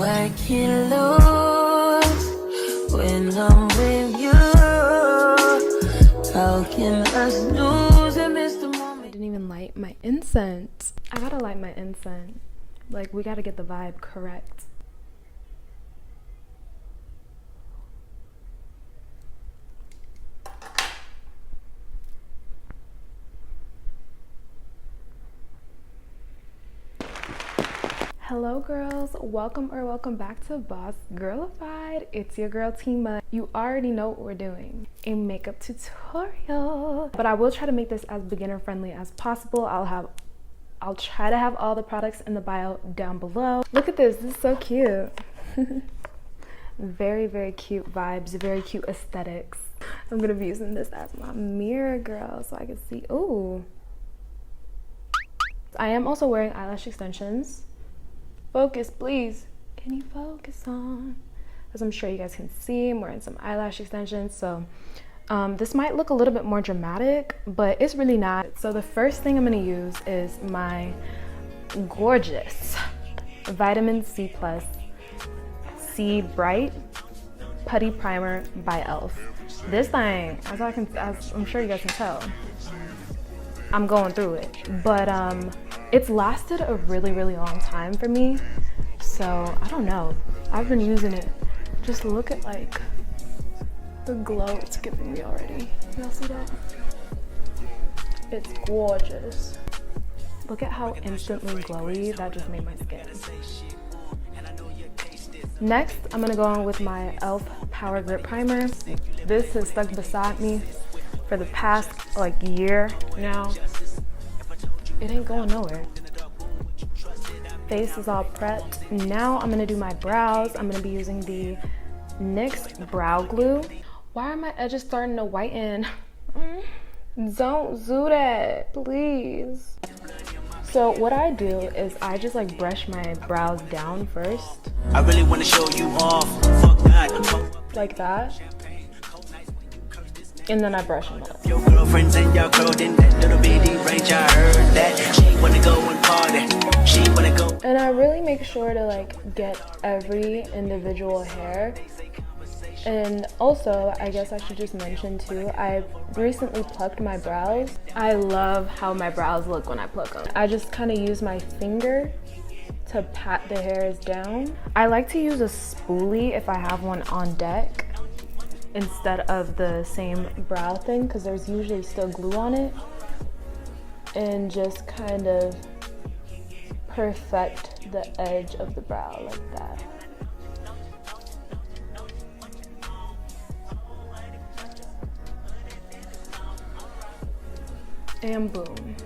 I can't lose when I'm with you. How can us lose and miss the moment? I didn't even light my incense. I gotta light my incense. Like, we gotta get the vibe correct. Hello girls, welcome back to Boss Girlified. It's your girl Tima. You already know what we're doing, a makeup tutorial. But I will try to make this as beginner friendly as possible. I'll try to have all the products in the bio down below. Look at this is so cute. Very cute vibes, very cute aesthetics. I'm gonna be using this as my mirror, girl, so I can see. Ooh. I am also wearing eyelash extensions. Focus, please. Can you focus on? As I'm sure you guys can see, I'm wearing some eyelash extensions. So this might look a little bit more dramatic, but it's really not. So the first thing I'm gonna use is my gorgeous Vitamin C Plus C Bright Putty Primer by e.l.f. This thing, as I'm sure you guys can tell, I'm going through it, but it's lasted a really long time for me. So I don't know, I've been using it. Just look at like the glow it's giving me already. Y'all see that? It's gorgeous. Look at how instantly glowy that just made my skin. Next, I'm gonna go on with my e.l.f. Power Grip Primer. This has stuck beside me for the past like year now. It ain't going nowhere. Face is all prepped. Now I'm gonna do my brows. I'm gonna be using the NYX Brow Glue. Why are my edges starting to whiten? Don't do that, please. So what I do is I just like brush my brows down first. I really want to show you off. Fuck that. Like that. And then I brush them up. Your girlfriends and your girl in that little bitty range. I heard that she wanna go and party. She wanna go. And I really make sure to like get every individual hair. And also, I guess I should just mention too, I recently plucked my brows. I love how my brows look when I pluck them. I just kind of use my finger to pat the hairs down. I like to use a spoolie if I have one on deck instead of the same brow thing, because there's usually still glue on it, and just kind of perfect the edge of the brow like that. And boom.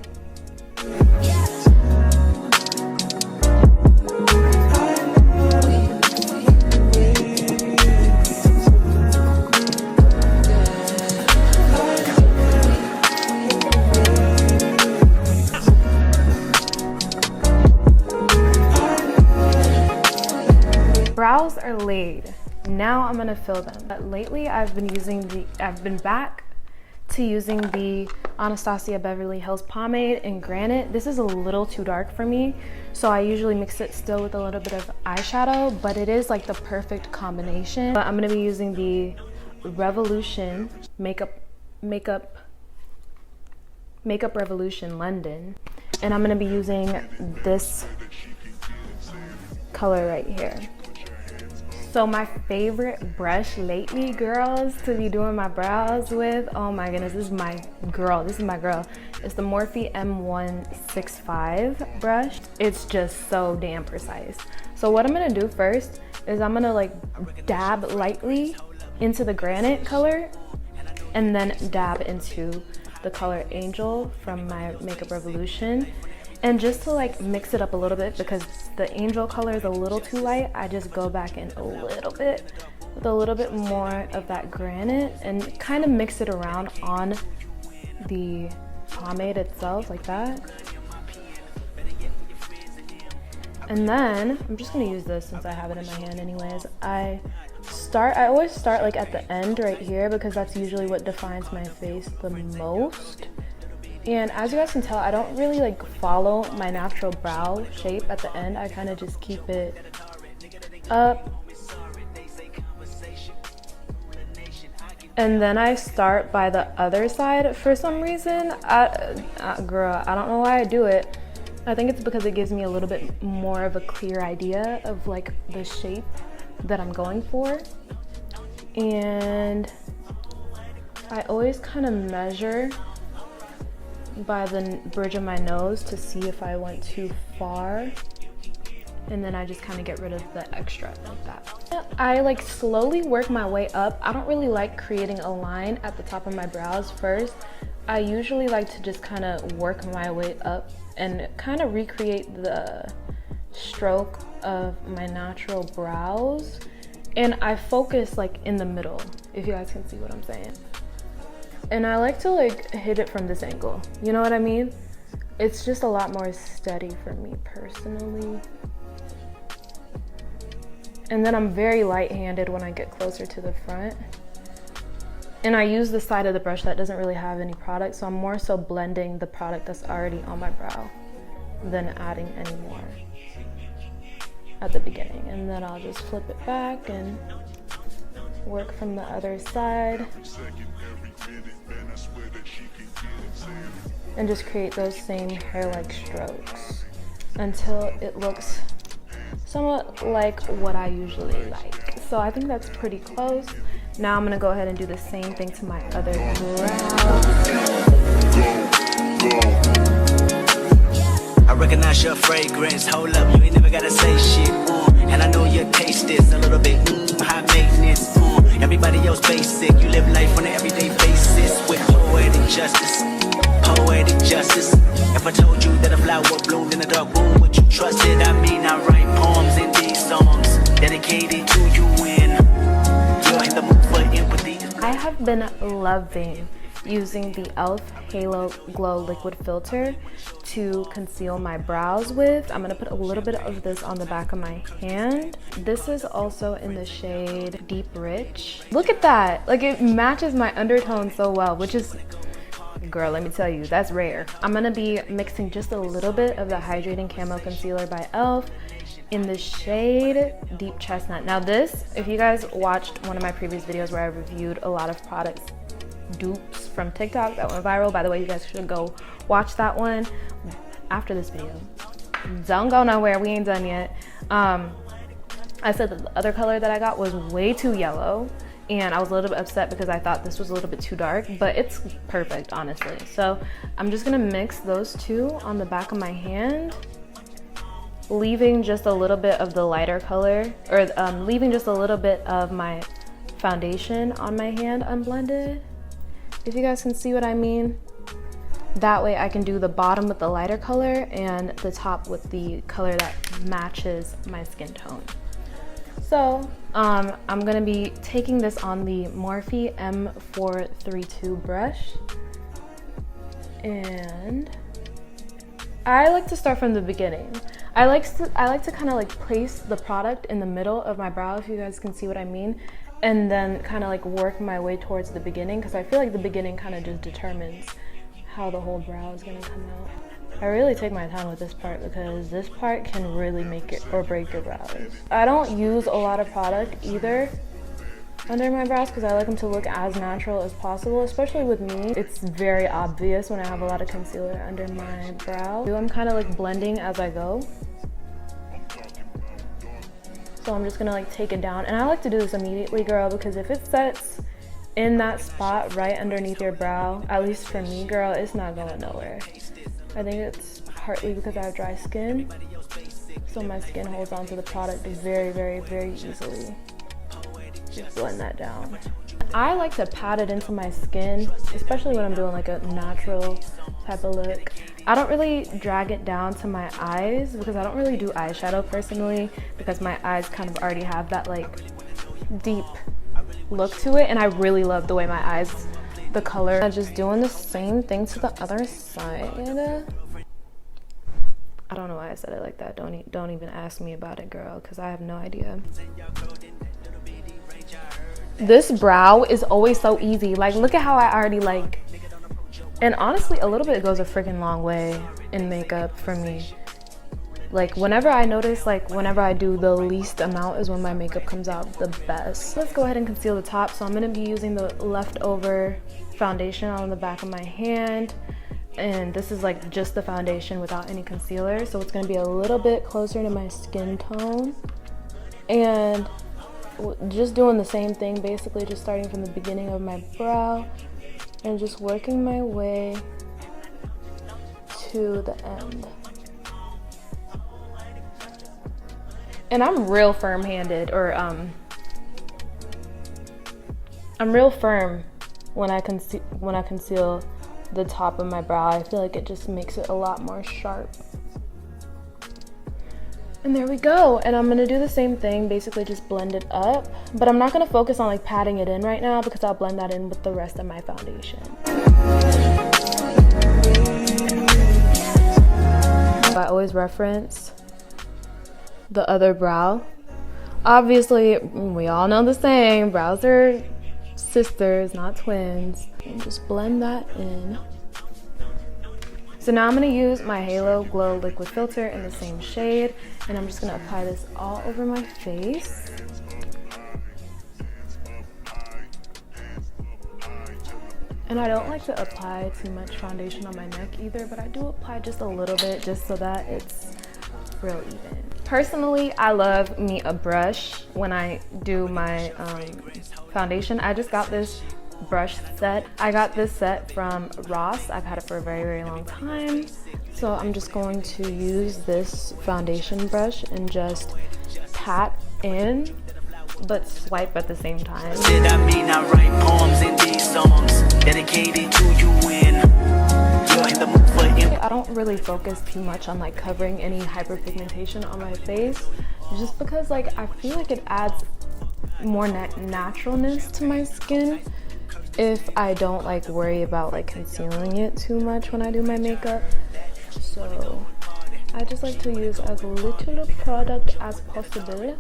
Brows are laid. Now I'm gonna fill them. Lately I've been back to using the Anastasia Beverly Hills pomade in Granite. This is a little too dark for me, so I usually mix it still with a little bit of eyeshadow, but it is like the perfect combination. But I'm gonna be using the Revolution Makeup Revolution London, and I'm gonna be using this color right here. So my favorite brush lately, girls, to be doing my brows with, oh my goodness, this is my girl. It's the Morphe M165 brush. It's just so damn precise. So what I'm gonna do first is I'm gonna like dab lightly into the Granite color and then dab into the color Angel from my Makeup Revolution. And just to like mix it up a little bit, because the Angel color is a little too light, I just go back in a little bit with a little bit more of that Granite and kind of mix it around on the pomade itself like that. And then I'm just gonna use this since I have it in my hand anyways. I always start like at the end right here, because that's usually what defines my face the most. And as you guys can tell, I don't really like follow my natural brow shape at the end. I kind of just keep it up. And then I start by the other side for some reason. Girl, I don't know why I do it. I think it's because it gives me a little bit more of a clear idea of like the shape that I'm going for. And I always kind of measure by the bridge of my nose to see if I went too far. And then I just kind of get rid of the extra like that. I like slowly work my way up. I don't really like creating a line at the top of my brows first. I usually like to just kind of work my way up and kind of recreate the stroke of my natural brows. And I focus like in the middle, if you guys can see what I'm saying. And I like to like hit it from this angle. You know what I mean? It's just a lot more steady for me personally. And then I'm very light-handed when I get closer to the front. And I use the side of the brush that doesn't really have any product, so I'm more so blending the product that's already on my brow than adding any more at the beginning. And then I'll just flip it back and work from the other side. And just create those same hair-like strokes until it looks somewhat like what I usually like. So I think that's pretty close. Now I'm gonna go ahead and do the same thing to my other brow. I recognize your fragrance. Hold up, you ain't never gotta say shit. And I know your taste is a little bit high maintenance. Everybody else basic. You live life on an everyday basis with poetic justice. Poetic justice. If I told you that a flower bloomed in a dark room, would you trust it? I mean, I write poems in these songs dedicated to you and you're in the mood for empathy. I have been loving using the e.l.f. Halo Glow Liquid Filter to conceal my brows with. I'm gonna put a little bit of this on the back of my hand. This is also in the shade Deep Rich. Look at that, like it matches my undertone so well, which is, girl, let me tell you, that's rare. I'm gonna be mixing just a little bit of the Hydrating Camo Concealer by e.l.f. in the shade Deep Chestnut. Now this, if you guys watched one of my previous videos where I reviewed a lot of products dupes from TikTok that went viral, by the way, you guys should go watch that one after this video. Don't go nowhere, we ain't done yet. I said that the other color that I got was way too yellow, and I was a little bit upset because I thought this was a little bit too dark, but it's perfect, honestly. So I'm just gonna mix those two on the back of my hand, leaving just a little bit of the lighter color, or leaving just a little bit of my foundation on my hand unblended, if you guys can see what I mean. That way I can do the bottom with the lighter color and the top with the color that matches my skin tone. So I'm gonna be taking this on the Morphe M432 brush, and I like to start from the beginning. I like to kind of like place the product in the middle of my brow, if you guys can see what I mean, and then kind of like work my way towards the beginning, because I feel like the beginning kind of just determines how the whole brow is gonna come out. I really take my time with this part because this part can really make it or break your brows. I don't use a lot of product either under my brows because I like them to look as natural as possible, especially with me. It's very obvious when I have a lot of concealer under my brow. I'm kind of like blending as I go. So I'm just gonna like take it down, and I like to do this immediately, girl, because if it sets in that spot right underneath your brow, at least for me, girl, it's not going nowhere. I think it's partly because I have dry skin, so my skin holds on to the product very, very, very easily. Just blend that down. I like to pat it into my skin, especially when I'm doing like a natural type of look. I don't really drag it down to my eyes because I don't really do eyeshadow personally, because my eyes kind of already have that like deep look to it, and I really love the way my eyes, the color. I'm just doing the same thing to the other side. I don't know why I said it like that. Don't even ask me about it, girl, because I have no idea. This brow is always so easy. Like, look at how I already like, and honestly, a little bit goes a freaking long way in makeup for me. Like whenever I notice, like whenever I do the least amount is when my makeup comes out the best. Let's go ahead and conceal the top. So I'm gonna be using the leftover foundation on the back of my hand. And this is like just the foundation without any concealer. So it's gonna be a little bit closer to my skin tone. And just doing the same thing, basically just starting from the beginning of my brow and just working my way to the end. And I'm real firm-handed, or I'm real firm when I conceal the top of my brow. I feel like it just makes it a lot more sharp. And there we go. And I'm gonna do the same thing, basically just blend it up. But I'm not gonna focus on like patting it in right now because I'll blend that in with the rest of my foundation. I always reference the other brow. Obviously, we all know the saying, brows are sisters, not twins. And just blend that in. So now I'm gonna use my Halo Glow Liquid Filter in the same shade, and I'm just gonna apply this all over my face. And I don't like to apply too much foundation on my neck either, but I do apply just a little bit just so that it's real even. Personally, I love me a brush when I do my foundation. I just got this brush set. I got this set from Ross. I've had it for a very, very long time. So I'm just going to use this foundation brush and just pat in, but swipe at the same time. I mean, I write poems in these songs dedicated to you when you're in the mood for it. I don't really focus too much on like covering any hyperpigmentation on my face, just because like I feel like it adds more naturalness to my skin if I don't like worry about like concealing it too much when I do my makeup. So I just like to use as little product as possible,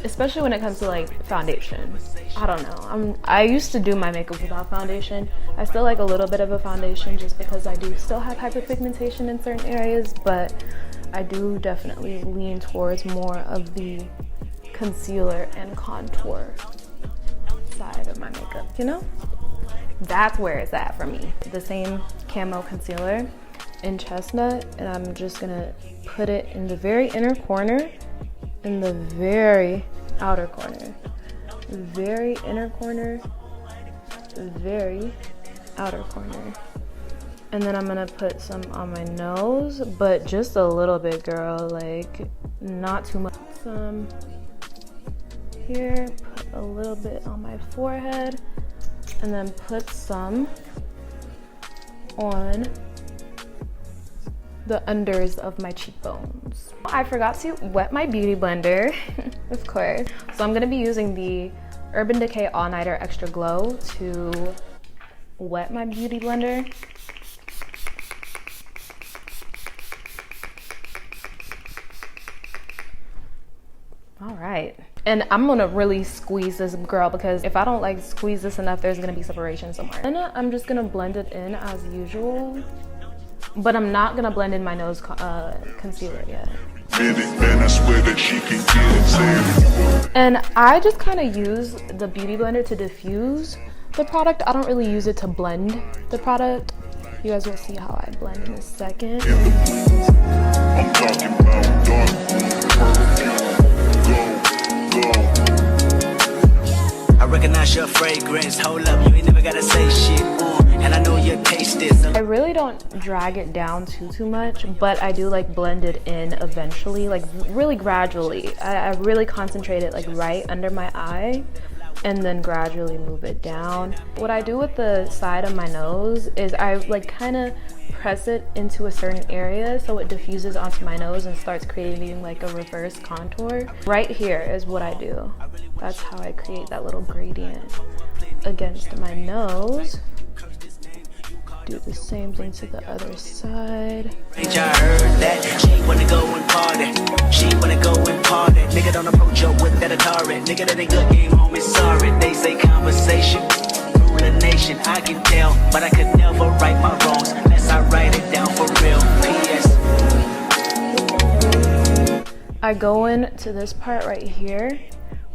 especially when it comes to like foundation. I don't know, I used to do my makeup without foundation. I still like a little bit of a foundation just because I do still have hyperpigmentation in certain areas, but I do definitely lean towards more of the concealer and contour side of my makeup, you know? That's where it's at for me. The same Camo concealer in Chestnut, and I'm just gonna put it in the very inner corner, in the very outer corner, very inner corner, very outer corner. And then I'm gonna put some on my nose, but just a little bit, girl, like not too much. Some here, put a little bit on my forehead, and then put some on the unders of my cheekbones. I forgot to wet my beauty blender, of course. So I'm gonna be using the Urban Decay All Nighter Extra Glow to wet my beauty blender. All right. And I'm gonna really squeeze this girl, because if I don't like squeeze this enough, there's gonna be separation somewhere. And I'm just gonna blend it in as usual, but I'm not gonna blend in my nose concealer yet. And I just kind of use the beauty blender to diffuse the product. I don't really use it to blend the product. You guys will see how I blend in a second. I'm talking about dark. I recognize your fragrance. Hold up, you ain't never gotta say shit. And I know you taste this. I really don't drag it down too much, but I do like blend it in eventually, like really gradually. I really concentrate it like right under my eye and then gradually move it down. What I do with the side of my nose is I like kind of press it into a certain area so it diffuses onto my nose and starts creating like a reverse contour. Right here is what I do. That's how I create that little gradient against my nose. Do the same thing to the other side. I heard that she wanna go and party. She wanna go and party. Nigga don't approach her with that Atari. Nigga that ain't good game home is sorry. They say conversation rule a nation. I can tell, but I could never right my wrongs unless I write it down for real. P.S. I go into this part right here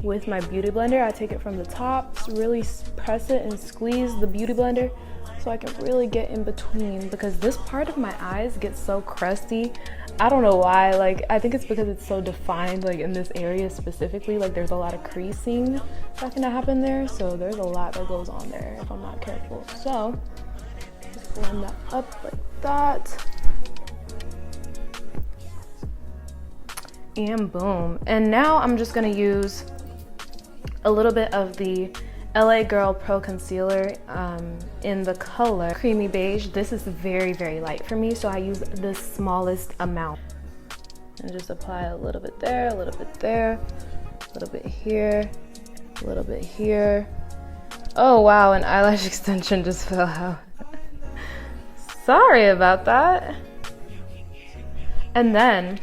with my beauty blender. I take it from the top, really press it and squeeze the beauty blender so I can really get in between, because this part of my eyes gets so crusty. I don't know why, like I think it's because it's so defined, like in this area specifically, like there's a lot of creasing that's gonna happen there, so there's a lot that goes on there if I'm not careful. So just blend that up like that. And boom. And now I'm just gonna use a little bit of the LA Girl Pro Concealer in the color Creamy Beige. This is very, very light for me, so I use the smallest amount. And just apply a little bit there, a little bit there, a little bit here, a little bit here. Oh wow, an eyelash extension just fell out. Sorry about that. And then,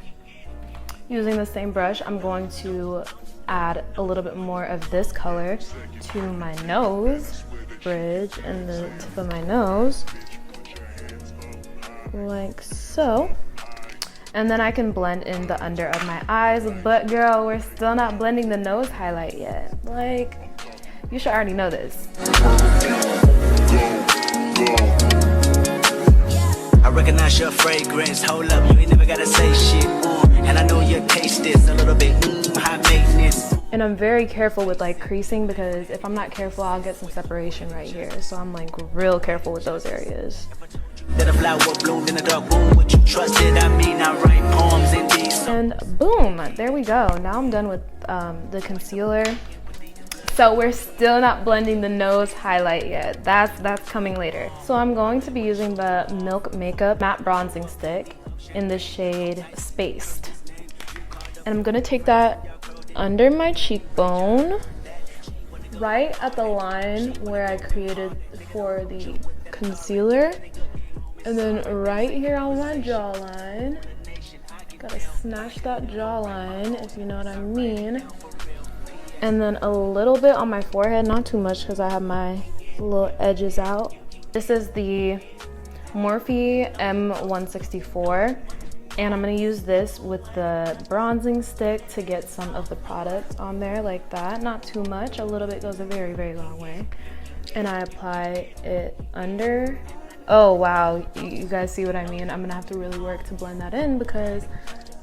using the same brush, I'm going to add a little bit more of this color to my nose bridge and the tip of my nose, like so. And then I can blend in the under of my eyes, but girl, we're still not blending the nose highlight yet. Like, you should already know this. I recognize your fragrance. Hold up, you ain't never gotta say shit. And I know your taste is a little bit high maintenance. And I'm very careful with like creasing, because if I'm not careful, I'll get some separation right here. So I'm like real careful with those areas. That a flower bloomed in a dark room, but you trusted. I mean, I write poems in these. And boom, there we go. Now I'm done with the concealer. So we're still not blending the nose highlight yet. That's coming later. So I'm going to be using the Milk Makeup Matte Bronzing Stick in the shade Spaced. And I'm gonna take that under my cheekbone, right at the line where I created for the concealer. And then right here on my jawline. Gotta snatch that jawline, if you know what I mean. And then a little bit on my forehead, not too much because I have my little edges out. This is the Morphe M164, and I'm gonna use this with the bronzing stick to get some of the product on there like that. Not too much, a little bit goes a very, very long way. And I apply it under. Oh wow, you guys see what I mean? I'm gonna have to really work to blend that in because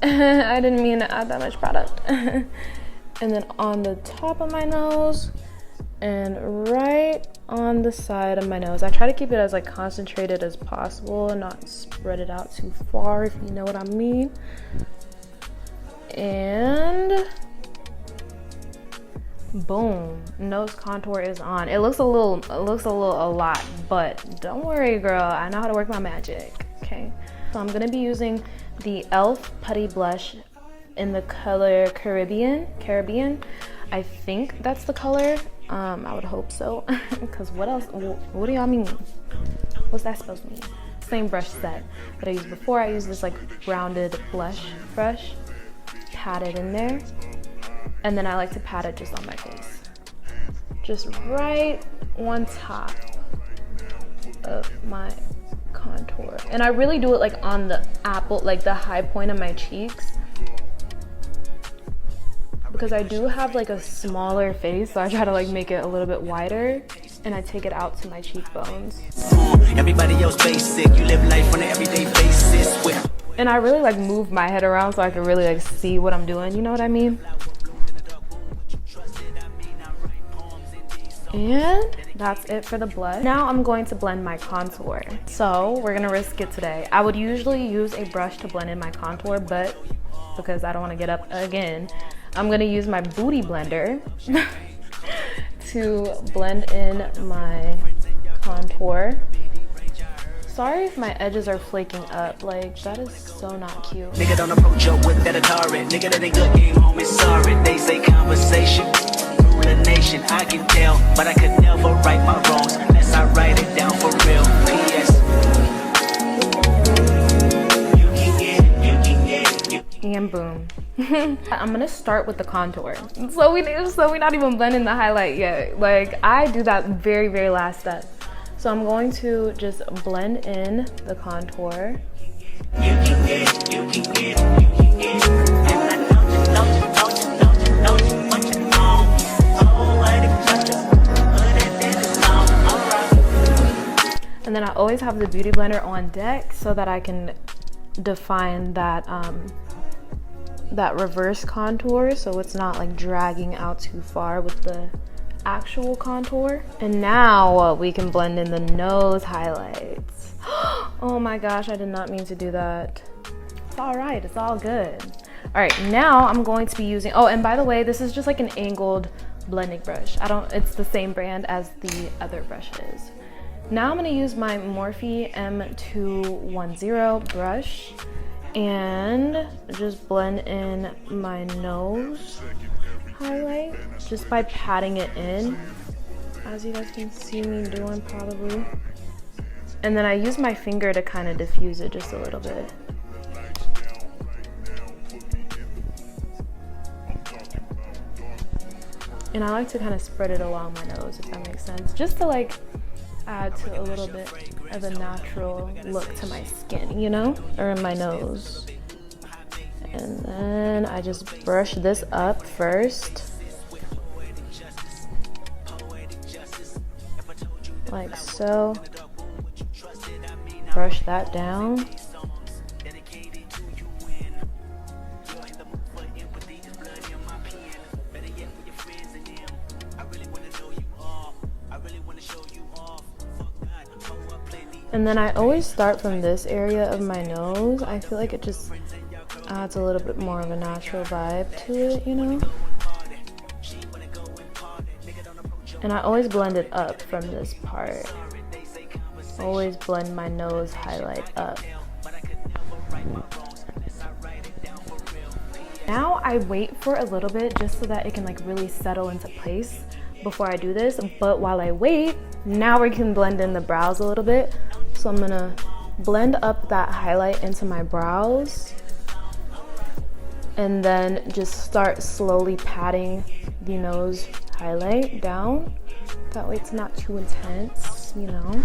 I didn't mean to add that much product. And then on the top of my nose and right on the side of my nose. I try to keep it as like concentrated as possible and not spread it out too far, if you know what I mean. And boom, nose contour is on. It looks a lot, but don't worry girl, I know how to work my magic, okay? So I'm gonna be using the e.l.f. Putty Blush in the color Caribbean. I think that's the color. I would hope so, because what else? What do y'all mean? What's that supposed to mean? Same brush set that I used before. I used this like rounded blush brush, pat it in there, and then I like to pat it just on my face, just right on top of my contour. And I really do it like on the apple, like the high point of my cheeks, because I do have like a smaller face, so I try to like make it a little bit wider, and I take it out to my cheekbones. Everybody else basic, you live life on an everyday basis. And I really like move my head around so I can really like see what I'm doing, you know what I mean? And that's it for the blush. Now I'm going to blend my contour. So we're gonna risk it today. I would usually use a brush to blend in my contour, but because I don't want to get up again, I'm gonna use my booty blender to blend in my contour. Sorry if my edges are flaking up, like that is so not cute. Nigga don't approach you with that Atari. Nigga that ain't good game home is sorry. They say conversation, rule a nation. I can tell, but I could never right my wrongs unless I write it down for real. P.S. And boom. I'm gonna start with the contour. So we're not even blending the highlight yet. Like I do that very, very last step. So I'm going to just blend in the contour. And then I always have the beauty blender on deck so that I can define that that reverse contour, so it's not like dragging out too far with the actual contour. And now we can blend in the nose highlights. Oh my gosh, I did not mean to do that. It's all right, it's all good. All right, now I'm going to be using, oh, and by the way, this is just like an angled blending brush. It's the same brand as the other brushes. Now I'm gonna use my Morphe M210 brush and just blend in my nose highlight just by patting it in, as you guys can see me doing probably. And then I use my finger to kind of diffuse it just a little bit. And I like to kind of spread it along my nose, if that makes sense, just to like add to a little bit of a natural look to my skin, you know, or my nose. And then I just brush this up first, like so. Brush that down. And then I always start from this area of my nose. I feel like it just adds a little bit more of a natural vibe to it, you know? And I always blend it up from this part. Always blend my nose highlight up. Now I wait for a little bit just so that it can like really settle into place before I do this. But while I wait, now we can blend in the brows a little bit. So I'm gonna blend up that highlight into my brows and then just start slowly patting the nose highlight down. That way it's not too intense, you know,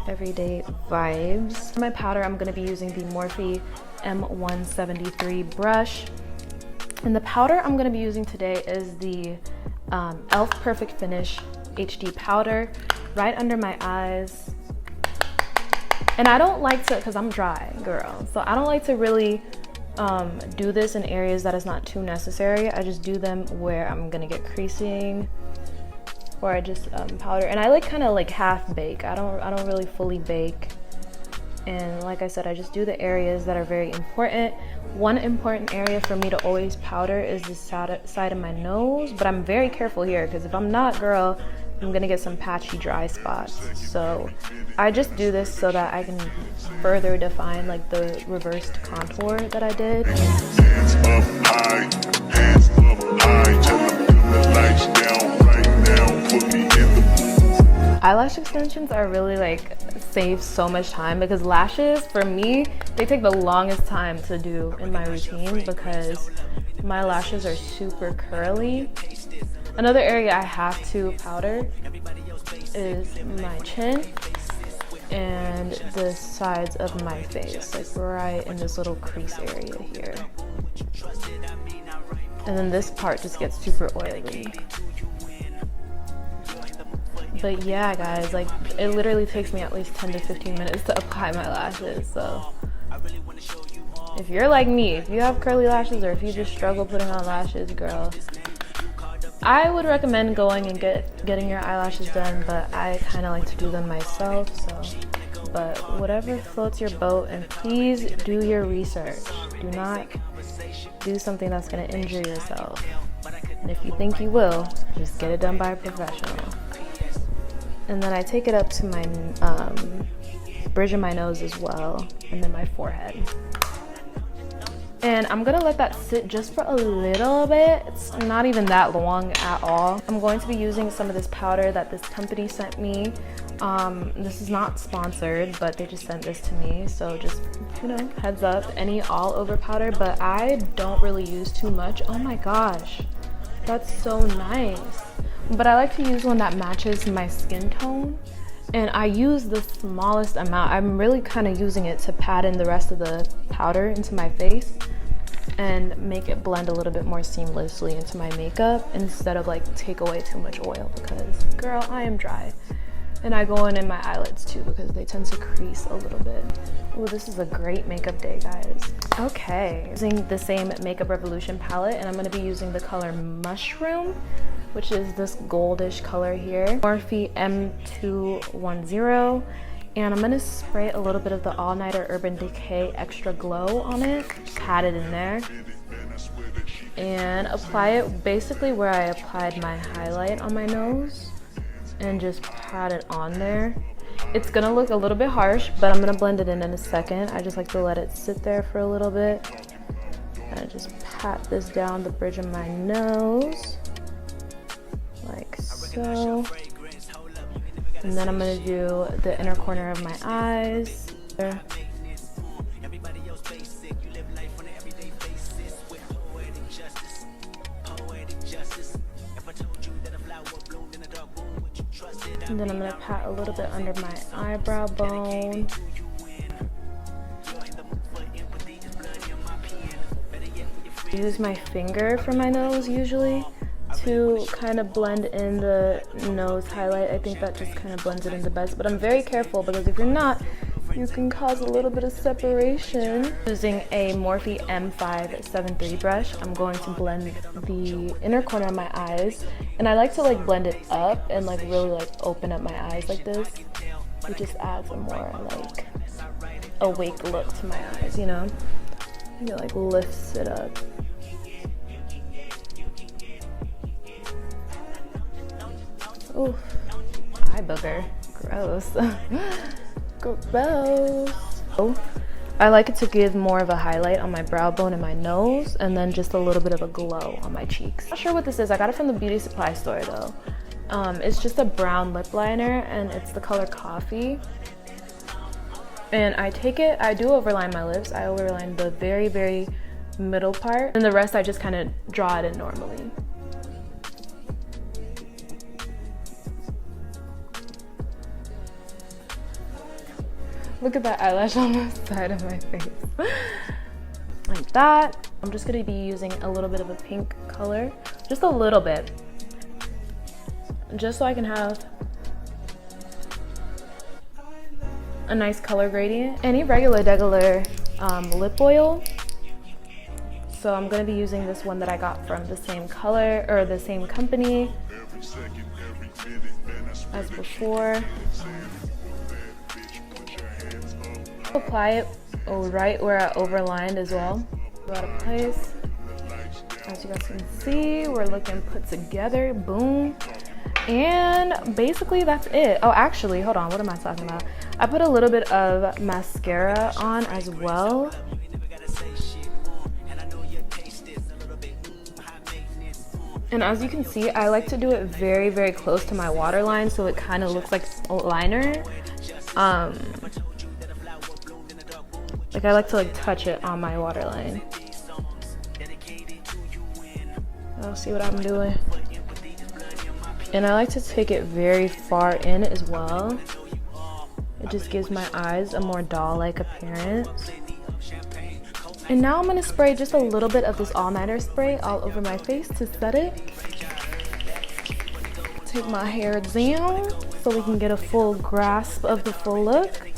everyday vibes. For my powder, I'm gonna be using the Morphe M173 brush. And the powder I'm gonna be using today is the e.l.f. Perfect Finish HD powder right under my eyes. And I don't like to, because I'm dry, girl, so I don't like to really do this in areas that is not too necessary. I just do them where I'm gonna get creasing, or I just powder. And I like kind of like half bake. I don't really fully bake. And like I said, I just do the areas that are very important. One important area for me to always powder is the side of my nose, but I'm very careful here because if I'm not, girl, I'm gonna get some patchy dry spots. So I just do this so that I can further define like the reversed contour that I did. Hands up high, tell them the lights down right now, put me in the Eyelash extensions are really like save so much time because lashes, for me, they take the longest time to do in my routine because my lashes are super curly. Another area I have to powder is my chin and the sides of my face, like right in this little crease area here. And then this part just gets super oily. But yeah, guys, like it literally takes me at least 10 to 15 minutes to apply my lashes. So if you're like me, if you have curly lashes or if you just struggle putting on lashes, girl, I would recommend going and getting your eyelashes done, but I kind of like to do them myself. So, but whatever floats your boat, and please do your research. Do not do something that's going to injure yourself. And if you think you will, just get it done by a professional. And then I take it up to my bridge of my nose as well, and then my forehead. And I'm gonna let that sit just for a little bit. It's not even that long at all. I'm going to be using some of this powder that this company sent me. This is not sponsored, but they just sent this to me. So just, you know, heads up, any all over powder, but I don't really use too much. Oh my gosh, that's so nice. But I like to use one that matches my skin tone. And I use the smallest amount. I'm really kind of using it to pat in the rest of the powder into my face and make it blend a little bit more seamlessly into my makeup instead of like take away too much oil because, girl, I am dry. And I go in my eyelids too because they tend to crease a little bit. Oh, this is a great makeup day, guys. Okay, using the same Makeup Revolution palette, and I'm gonna be using the color Mushroom, which is this goldish color here. Morphe M210. And I'm gonna spray a little bit of the All Nighter Urban Decay Extra Glow on it. Pat it in there. And apply it basically where I applied my highlight on my nose. And just pat it on there. It's gonna look a little bit harsh, but I'm gonna blend it in a second. I just like to let it sit there for a little bit. And I just pat this down the bridge of my nose, like so. And then I'm gonna do the inner corner of my eyes. And then I'm gonna pat a little bit under my eyebrow bone. I use my finger for my nose usually to kind of blend in the nose highlight. I think that just kind of blends it in the best, but I'm very careful because if you're not, you can cause a little bit of separation. Using a Morphe M573 brush, I'm going to blend the inner corner of my eyes, and I like to like blend it up and like really like open up my eyes like this. It just adds a more like awake look to my eyes, you know? It like lifts it up. Ooh, eye booger, gross. Gross. Oh, I like it to give more of a highlight on my brow bone and my nose, and then just a little bit of a glow on my cheeks. Not sure what this is. I got it from the beauty supply store though. It's just a brown lip liner, and it's the color Coffee. And I take it, I do overline my lips. I overline the very, very middle part, and the rest I just kind of draw it in normally. Look at that eyelash on the side of my face. Like that. I'm just gonna be using a little bit of a pink color. Just a little bit. Just so I can have a nice color gradient. Any regular lip oil. So I'm gonna be using this one that I got from the same color, or the same company as before. Apply it right where I overlined as well. Out of place. As you guys can see, we're looking put together. Boom. And basically that's it. Oh, actually, hold on. What am I talking about? I put a little bit of mascara on as well. And as you can see, I like to do it very, very close to my waterline so it kind of looks like a liner. Like I like to like touch it on my waterline. I'll see what I'm doing. And I like to take it very far in as well. It just gives my eyes a more doll-like appearance. And now I'm gonna spray just a little bit of this all-nighter spray all over my face to set it. Take my hair down so we can get a full grasp of the full look.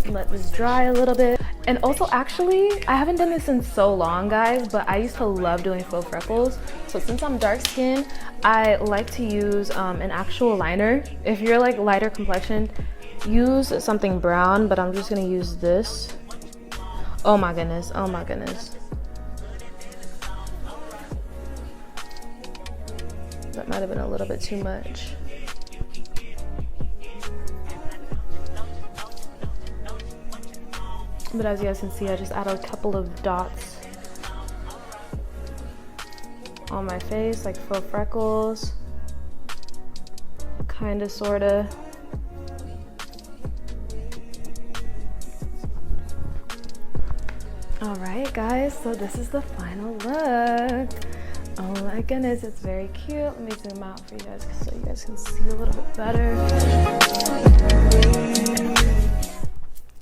Let this dry a little bit. And also, actually, I haven't done this in so long, guys, but I used to love doing faux freckles. So since I'm dark skinned, I like to use an actual liner. If you're like lighter complexion, use something brown, but I'm just gonna use this. Oh my goodness, oh my goodness. That might have been a little bit too much. But as you guys can see, I just added a couple of dots on my face, like faux freckles, kinda, sorta. Alright guys, so this is the final look. Oh my goodness, it's very cute. Let me zoom out for you guys so you guys can see a little bit better.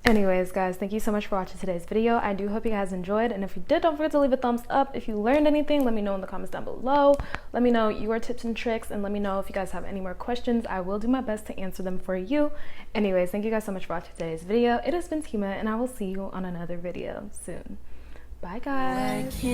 Anyways, guys, thank you so much for watching today's video. I do hope you guys enjoyed, and if you did, don't forget to leave a thumbs up. If you learned anything, let me know in the comments down below. Let me know your tips and tricks, and let me know if you guys have any more questions. I will do my best to answer them for you. Anyways, thank you guys so much for watching today's video. It has been Tima, and I will see you on another video soon. Bye, guys.